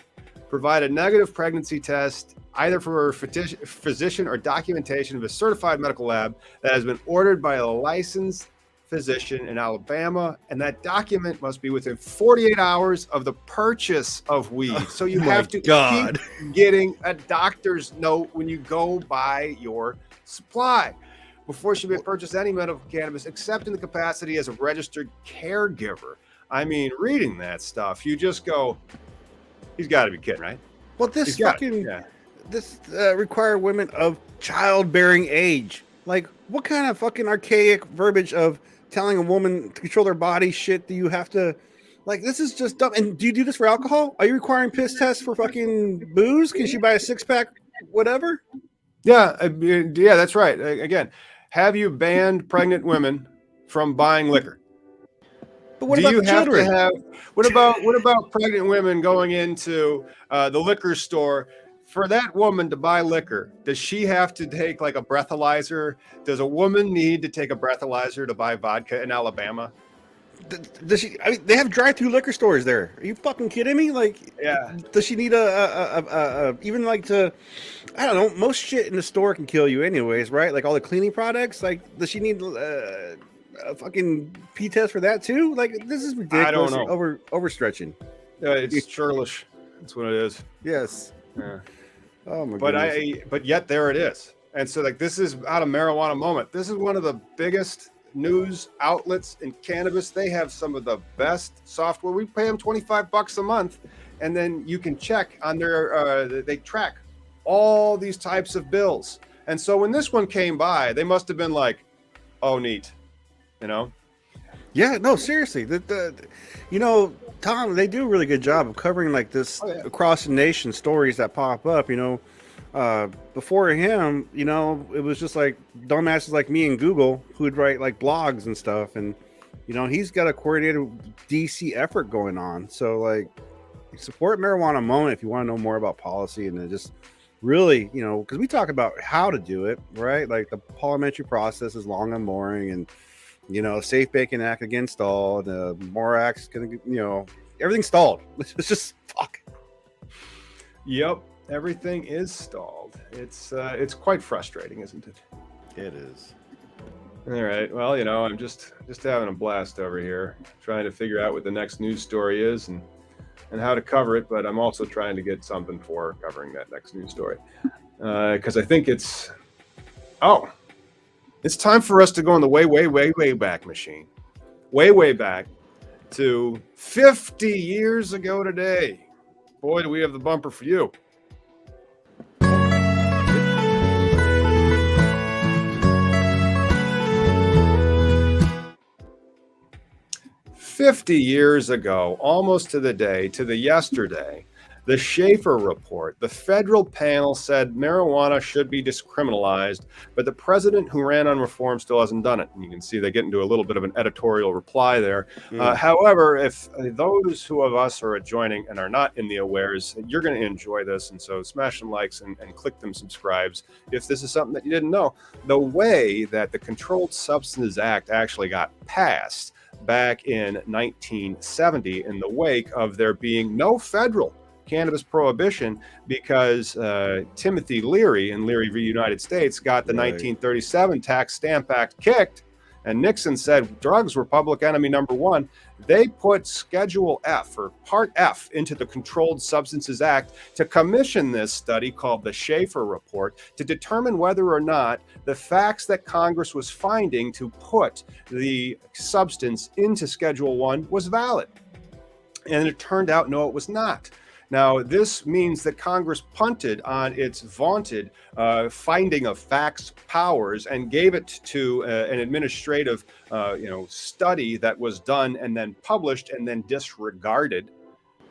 provide a negative pregnancy test either for a physician or documentation of a certified medical lab that has been ordered by a licensed physician in Alabama, and that document must be within 48 hours of the purchase of weed. So you have to keep getting a doctor's note when you go buy your supply before she may purchase any medical cannabis except in the capacity as a registered caregiver. I mean, reading that stuff, you just go, he's got to be kidding, right? Well, this require women of childbearing age. Like, what kind of fucking archaic verbiage of telling a woman to control their body shit do you have to, like, this is just dumb. And do you do this for alcohol? Are you requiring piss tests for fucking booze? Can she buy a 6-pack, whatever? Yeah, that's right. Again, have you banned pregnant women from buying liquor? But what about children? What about pregnant women going into the liquor store? For that woman to buy liquor, does she have to take like a breathalyzer? Does a woman need to take a breathalyzer to buy vodka in Alabama? Does she? I mean, they have drive-through liquor stores there. Are you fucking kidding me? Like, does she need even like to? I don't know. Most shit in the store can kill you, anyways, right? Like all the cleaning products. Like, does she need a fucking pee test for that too? Like, this is ridiculous. I don't know. Overstretching. It's churlish. That's what it is. Yes. Yeah. Oh my goodness. But yet there it is. And so like this is out of marijuana moment. This is one of the biggest news outlets in cannabis. They have some of the best software. We pay them $25 a month, and then you can check on their they track all these types of bills. And so when this one came by, they must have been like, oh, neat, you know? Yeah, no, seriously. You know, Tom, they do a really good job of covering like this across the nation stories that pop up, you know. Before him, you know, it was just like dumbasses like me and Google who'd write like blogs and stuff. And, you know, he's got a coordinated DC effort going on. So like support Marijuana Moment if you want to know more about policy and just really, you know, because we talk about how to do it, right? Like the parliamentary process is long and boring, and you know, Safe Bacon Act again stalled. More acts gonna, you know, everything's stalled. It's just fuck. Yep, everything is stalled. It's quite frustrating, isn't it? It is. All right. Well, you know, I'm just having a blast over here, trying to figure out what the next news story is, and and how to cover it, but I'm also trying to get something for covering that next news story. Because I think it's time for us to go in the way back machine. Way back to 50 years ago today. Boy, do we have the bumper for you. $50 ago, almost to the day, to the yesterday, the Schaeffer Report, the federal panel said marijuana should be decriminalized, but the president who ran on reform still hasn't done it. And you can see they get into a little bit of an editorial reply there. However, if those of us are joining and are not in the awares, you're going to enjoy this. And so smash some likes and click them subscribes if this is something that you didn't know. The way that the Controlled Substances Act actually got passed back in 1970 in the wake of there being no federal cannabis prohibition, because Timothy Leary and Leary v. United States got the 1937 Tax Stamp Act kicked, and Nixon said drugs were public enemy number one. They put Schedule F, or Part F, into the Controlled Substances Act to commission this study called the Schaeffer Report to determine whether or not the facts that Congress was finding to put the substance into Schedule 1 was valid. And it turned out, no, it was not. Now, this means that Congress punted on its vaunted finding of facts powers and gave it to an administrative study that was done and then published and then disregarded.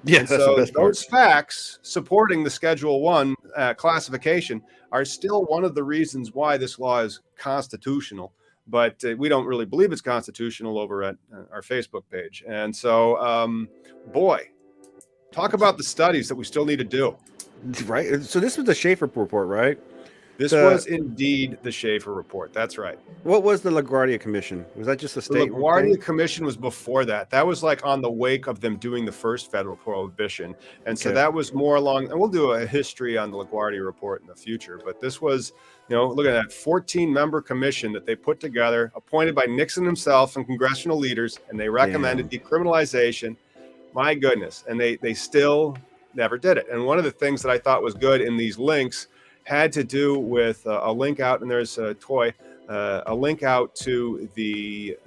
Yeah, and that's so the best part. those facts supporting the Schedule 1 classification are still one of the reasons why this law is constitutional. But we don't really believe it's constitutional over at our Facebook page. And so, boy, talk about the studies that we still need to do. Right. So this was the Schaeffer Report, right? This was indeed the Schaeffer Report. That's right. What was the Guardia Commission? Was that just a state? The Guardia Commission was before that. That was like on the wake of them doing the first federal prohibition. And so that was more along, and we'll do a history on the LaGuardia Report in the future. But this was, look at that 14-member commission that they put together, appointed by Nixon himself and congressional leaders, and they recommended decriminalization. My goodness. And they still never did it. And one of the things that I thought was good in these links had to do with a link out, and there's a link out to the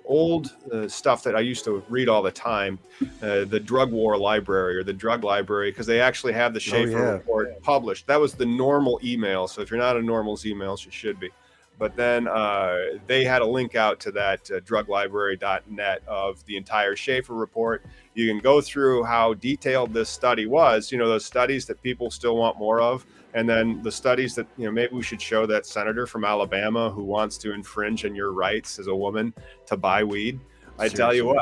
old stuff that I used to read all the time, the drug war library or the drug library, because they actually have the Schaeffer Report published. That was the normal email. So if you're not a normal's emails, you should be. But then they had a link out to that druglibrary.net of the entire Schaeffer Report. You can go through how detailed this study was, those studies that people still want more of. And then the studies that, maybe we should show that senator from Alabama who wants to infringe on your rights as a woman to buy weed. I tell you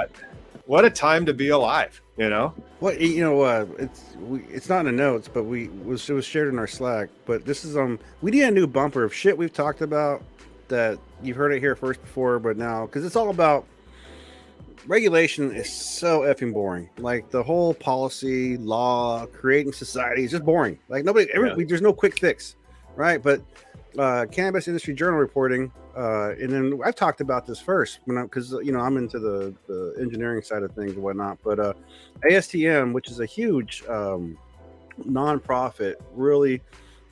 what a time to be alive, Well, it's not in the notes, but it was shared in our Slack. But this is we need a new bumper of shit we've talked about that you've heard it here first before, but now because it's all about regulation is so effing boring. Like the whole policy, law, creating society is just boring. Like there's no quick fix, right? But Cannabis Industry Journal reporting, and then I've talked about this first because I'm into the engineering side of things and whatnot. But ASTM, which is a huge nonprofit, really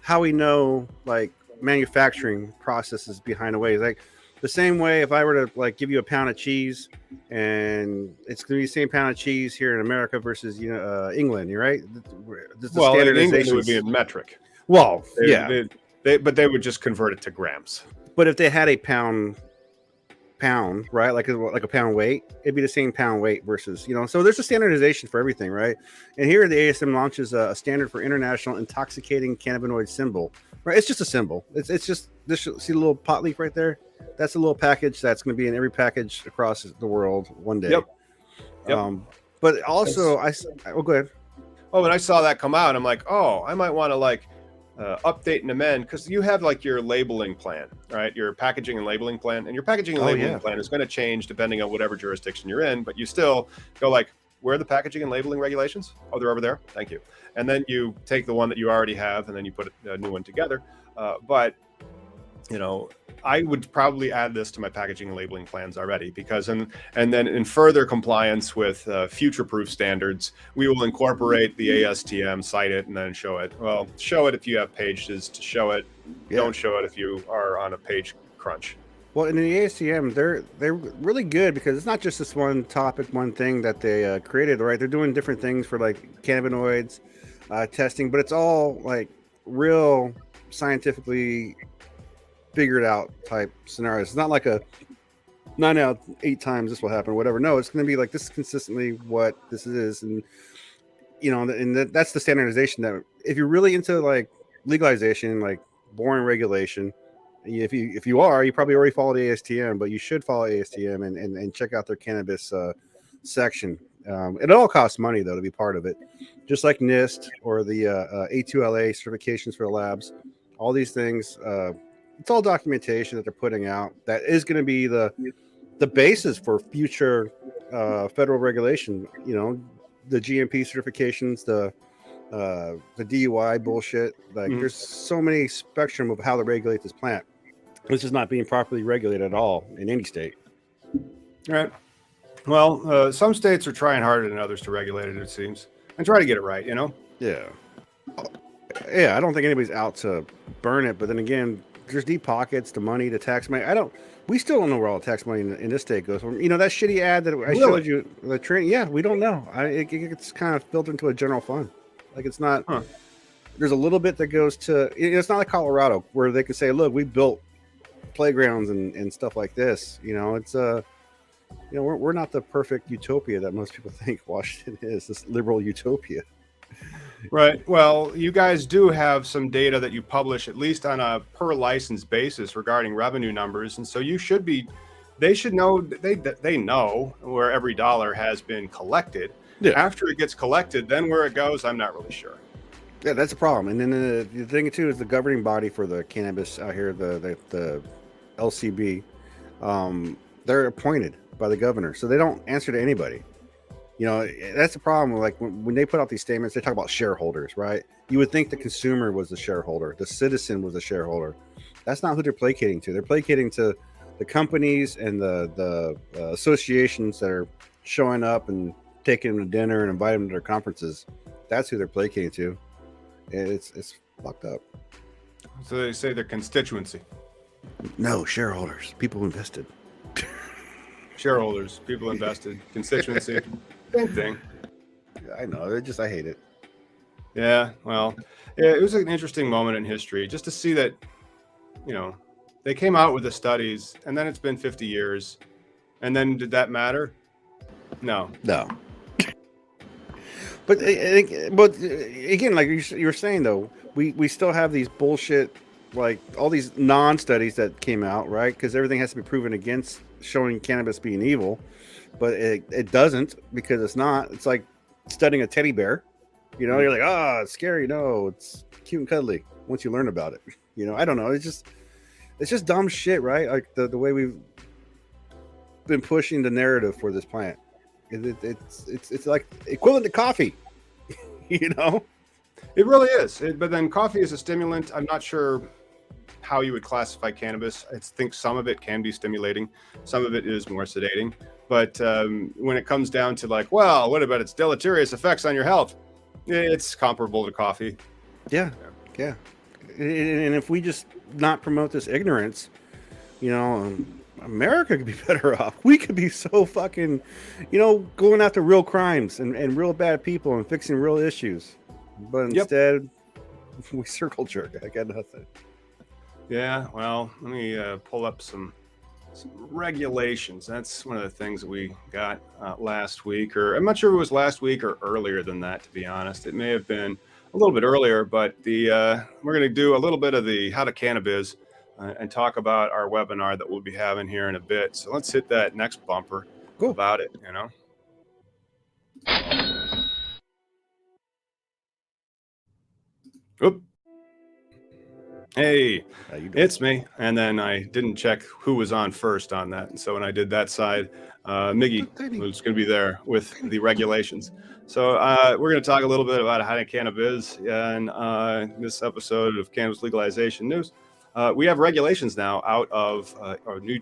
how we know like manufacturing processes behind the way. Like the same way if I were to give you a pound of cheese, and it's going to be the same pound of cheese here in America versus England, you're right. Well, in England it would be in metric. Well, but they would just convert it to grams. But if they had a pound, right, like a pound weight, it'd be the same pound weight versus, so there's a standardization for everything, right? And here the ASM launches a standard for international intoxicating cannabinoid symbol, right? It's just a symbol. It's just this. See the little pot leaf right there? That's a little package that's going to be in every package across the world one day. Yep. But also, go ahead. Oh, when I saw that come out, I'm like, I might want to update and amend, because you have your labeling plan, right? Your packaging and labeling plan, and your packaging and labeling plan is going to change depending on whatever jurisdiction you're in, but you still go where are the packaging and labeling regulations? Oh, they're over there. Thank you. And then you take the one that you already have and then you put a new one together. But I would probably add this to my packaging and labeling plans already, because and then in further compliance with future-proof standards, we will incorporate the ASTM, cite it, and then show it. Well, show it if you have pages to show it. Yeah. Don't show it if you are on a page crunch. Well, in the ASTM, they're really good because it's not just this one topic, one thing that they created, right? They're doing different things for like cannabinoids testing, but it's all like real scientifically figured out type scenarios. It's not like a 9 out of 8 times this will happen, or whatever. No, it's going to be like this is consistently what this is, and that's the standardization. That if you're really into like legalization, like boring regulation, if you are, you probably already followed ASTM, but you should follow ASTM and check out their cannabis section. It all costs money though to be part of it, just like NIST or the A2LA certifications for the labs. All these things. It's all documentation that they're putting out that is going to be the basis for future federal regulation. The GMP certifications, the DUI bullshit. Like, there's so many spectrum of how to regulate this plant. This is not being properly regulated at all in any state. Right. Well, some states are trying harder than others to regulate it, it seems, and try to get it right. Yeah. Yeah, I don't think anybody's out to burn it, but then again, there's deep pockets, the money, the tax money. We still don't know where all the tax money in this state goes. That shitty ad that I showed you, the train. Yeah, we don't know. It's kind of built into a general fund. Like, it's not. Huh. There's a little bit that goes to. It's not like Colorado where they can say, "Look, we built playgrounds and stuff like this." It's we're not the perfect utopia that most people think Washington is. This liberal utopia. Right. Well, you guys do have some data that you publish, at least on a per license basis, regarding revenue numbers, and so they should know. They know where every dollar has been collected. Yeah. After it gets collected, then where it goes, I'm not really sure. Yeah, that's a problem. And then the thing too is the governing body for the cannabis out here, the LCB, they're appointed by the governor, so they don't answer to anybody. That's the problem. Like when they put out these statements, they talk about shareholders, right? You would think the consumer was the shareholder, the citizen was the shareholder. That's not who they're placating to. They're placating to the companies and the associations that are showing up and taking them to dinner and inviting them to their conferences. That's who they're placating to. It's fucked up. So they say their constituency. No, shareholders, people who invested. Shareholders, people invested, constituency, same thing. I know. I hate it. Yeah, well, it was an interesting moment in history just to see that, they came out with the studies, and then it's been 50 years, and then did that matter? No. But again, like you were saying though, we still have these bullshit, like all these non-studies that came out, right? Because everything has to be proven against showing cannabis being evil, but it doesn't, because it's not. It's like studying a teddy bear. You're like, it's scary. No, it's cute and cuddly once you learn about it. I don't know. It's just dumb shit, right? Like the way we've been pushing the narrative for this plant. It's like equivalent to coffee. It really is. But then coffee is a stimulant. I'm not sure how you would classify cannabis. I think some of it can be stimulating, some of it is more sedating. But when it comes down to like, well, what about its deleterious effects on your health? It's comparable to coffee. Yeah. And if we just not promote this ignorance, America could be better off. We could be so fucking, going after real crimes and real bad people and fixing real issues. But instead, we circle jerk. I got nothing. Yeah, well, let me pull up some regulations. That's one of the things that we got last week, or I'm not sure if it was last week or earlier than that, to be honest. It may have been a little bit earlier, but we're going to do a little bit of the how to cannabis and talk about our webinar that we'll be having here in a bit. So let's hit that next bumper about it, Oop. Hey, it's me. And then I didn't check who was on first on that. And so when I did that side, Miggy was going to be there with the regulations. So we're going to talk a little bit about how to cannabis in this episode of Cannabis Legalization News. We have regulations now out of New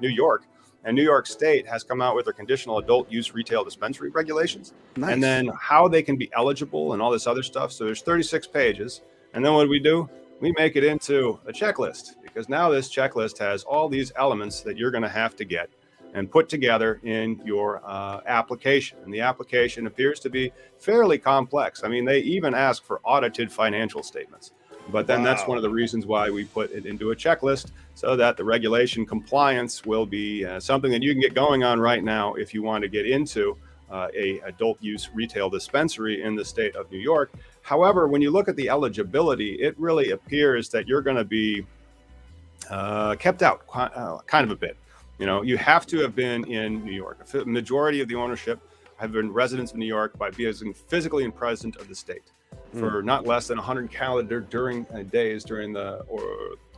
York, and New York State has come out with their conditional adult use retail dispensary regulations, Nice. and then how they can be eligible and all this other stuff. So there's 36 pages, and then what do? We make it into a checklist, because now this checklist has all these elements that you're going to have to get and put together in your application. And the application appears to be fairly complex. I mean, they even ask for audited financial statements. But then that's one of the reasons why we put it into a checklist, so that the regulation compliance will be something that you can get going on right now if you want to get into a adult use retail dispensary in the state of New York. However, when you look at the eligibility, it really appears that you're going to be kept out kind of a bit. You know, you have to have been in New York. A majority of the ownership have been residents of New York by being physically and present of the state for not less than 100 calendar days during the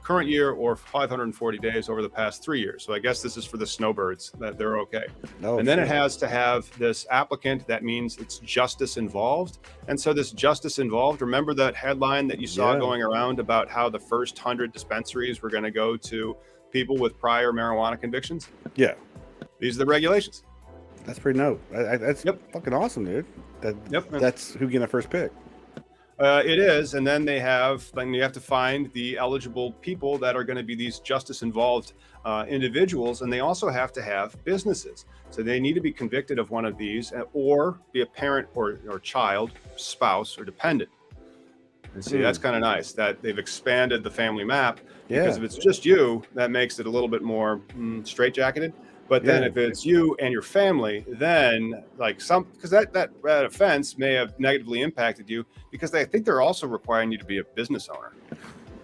current year, or 540 days over the past 3 years. So I guess this is for the snowbirds, that they're okay. And then it has to have this applicant. That means it's justice involved. And so this justice involved, remember that headline that you saw going around about how the first 100 dispensaries were going to go to people with prior marijuana convictions? Yeah. These are the regulations. That's pretty dope. That's fucking awesome, dude. That's who getting the first pick. It is. And then you have to find the eligible people that are going to be these justice involved individuals. And they also have to have businesses. So they need to be convicted of one of these, or be a parent or child, spouse, or dependent. And see, that's kind of nice that they've expanded the family map, because if it's just you, that makes it a little bit more straitjacketed. But then if it's you and your family, then because that offense may have negatively impacted you, because I think they're also requiring you to be a business owner.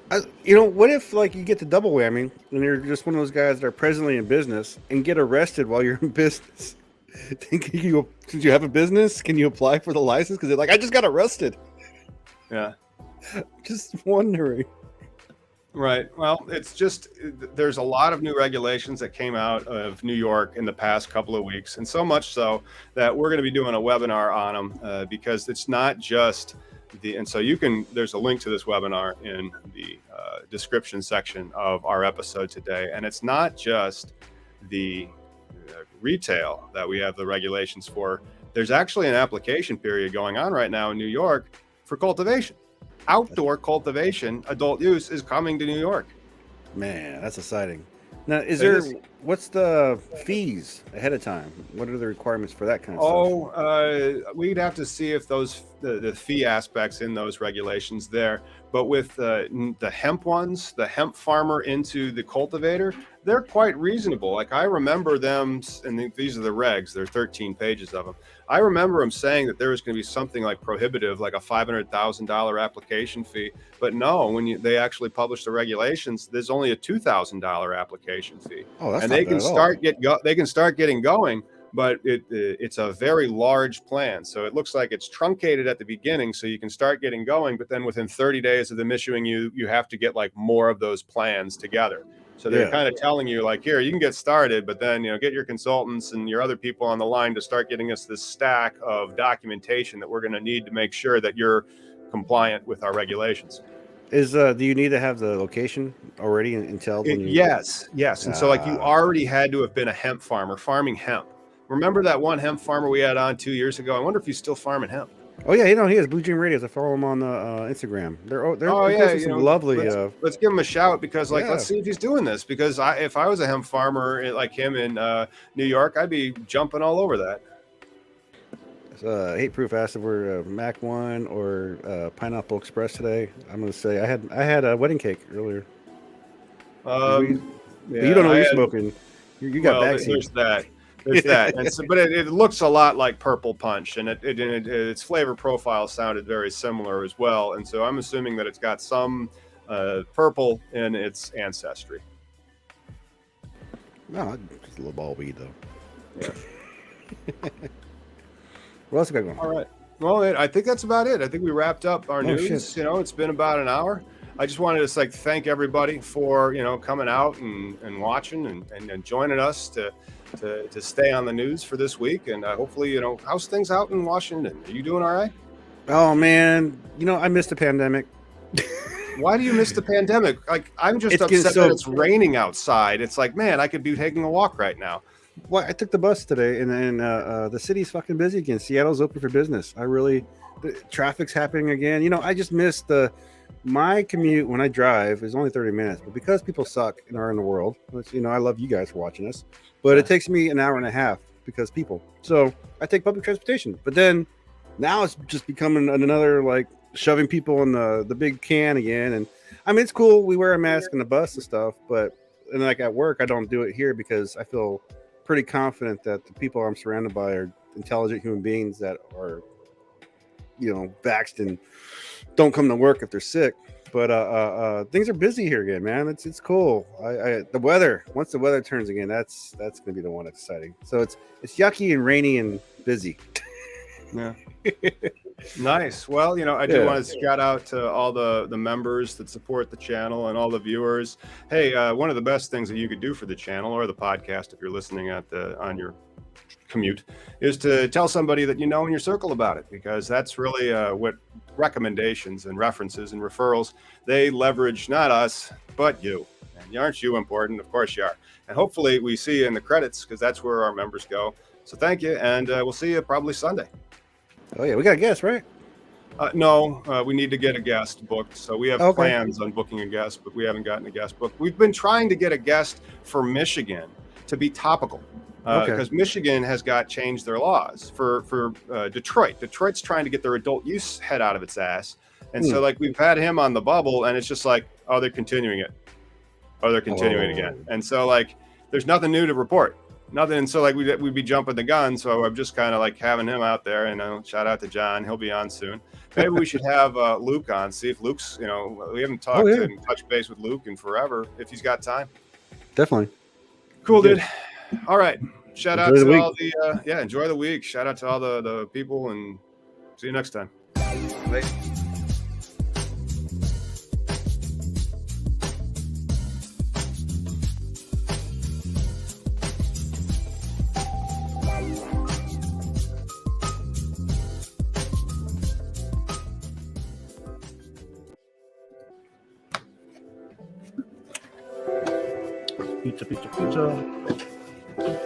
What if you get the double whammy and you're just one of those guys that are presently in business and get arrested while you're in business? Did you have a business? Can you apply for the license? Because they're like, I just got arrested. Yeah. Just wondering. Right. Well, it's just, there's a lot of new regulations that came out of New York in the past couple of weeks, and so much so that we're going to be doing a webinar on them, because it's not just and so there's a link to this webinar in the description section of our episode today. And it's not just the retail that we have the regulations for. There's actually an application period going on right now in New York for cultivation. Outdoor cultivation, adult use, is coming to New York. Man, that's exciting. Now, what's the fees ahead of time? What are the requirements for that kind of stuff? We'd have to see if the fee aspects in those regulations there. But with the hemp ones, the hemp farmer into the cultivator, they're quite reasonable. Like, I remember them, and these are the regs, there are 13 pages of them. I remember them saying that there was going to be something like prohibitive, like a $500,000 application fee. But no, when they actually publish the regulations, there's only a $2,000 application fee. Oh, that's and not they bad can they can start getting going, but it's a very large plan. So it looks like it's truncated at the beginning, so you can start getting going. But then within 30 days of them issuing you have to get more of those plans together. So they're kind of telling you, here, you can get started, but then, get your consultants and your other people on the line to start getting us this stack of documentation that we're going to need to make sure that you're compliant with our regulations. Do you need to have the location already until? Yes. And so you already had to have been a hemp farmer farming hemp. Remember that one hemp farmer we had on 2 years ago? I wonder if he's still farming hemp. Oh yeah, he has Blue Dream Radios. I follow him on Instagram. They're some lovely. Let's give him a shout, because let's see if he's doing this. Because if I was a hemp farmer like him in New York, I'd be jumping all over that. Hate proof asked if we're Mac 1 or Pineapple Express today. I'm gonna say I had a wedding cake earlier. You don't know you're smoking. You got backseat. There's that. And so, but it looks a lot like Purple Punch, and its flavor profile sounded very similar as well. And so I'm assuming that it's got some purple in its ancestry. No, just a little ball weed though. Yeah. What else we got going? All right. Well, I think that's about it. I think we wrapped up our news. Shit. It's been about an hour. I just wanted to thank everybody for coming out and watching and joining us to stay on the news for this week. And hopefully, how's things out in Washington? Are you doing all right? Oh man, I missed the pandemic. Why do you miss the pandemic? Like, I'm just It's getting upset so- that it's raining outside. It's like, man, I could be taking a walk right now. Well, I took the bus today, and the city's fucking busy again. Seattle's open for business. The traffic's happening again. You know, I just missed my commute when I drive is only 30 minutes, but because people suck and are in the world, which, you know, I love you guys for watching us, but it takes me an hour and a half because people. So I take public transportation, but then now it's just becoming another like shoving people in the big can again. And I mean, it's cool. We wear a mask in the bus and stuff, but and like at work, I don't do it here because I feel pretty confident that the people I'm surrounded by are intelligent human beings that are, you know, vaxxed and don't come to work if they're sick. But things are busy here again, man. It's cool. The weather, once the weather turns again, that's gonna be the one that's exciting. So it's yucky and rainy and busy. Yeah. Nice. Well, you know, I do want to shout out to all the members that support the channel and all the viewers. Hey, one of the best things that you could do for the channel or the podcast, if you're listening on your commute, is to tell somebody that you know in your circle about it, because that's really what recommendations and references and referrals, they leverage not us but you. And aren't you important? Of course you are. And hopefully we see you in the credits, because that's where our members go. So thank you, and we'll see you probably Sunday. Oh yeah, we got a guest, right? No, we need to get a guest booked. So we have plans on booking a guest, but we haven't gotten a guest booked. We've been trying to get a guest for Michigan to be topical, because Michigan has changed their laws for Detroit. Detroit's trying to get their adult use head out of its ass. And so like we've had him on the bubble, and it's just like, oh, they're continuing it. Oh, they're continuing again. And so like there's nothing new to report. Nothing. And so like we'd be jumping the gun. So I'm just kind of like having him out there, and shout out to John. He'll be on soon. Maybe we should have Luke on, see if Luke's, you know, we haven't talked and touched base with Luke in forever, if he's got time. Definitely. Cool, dude. All right. Shout out to all the, enjoy the week. Shout out to all the people, and see you next time. Bye. Pizza.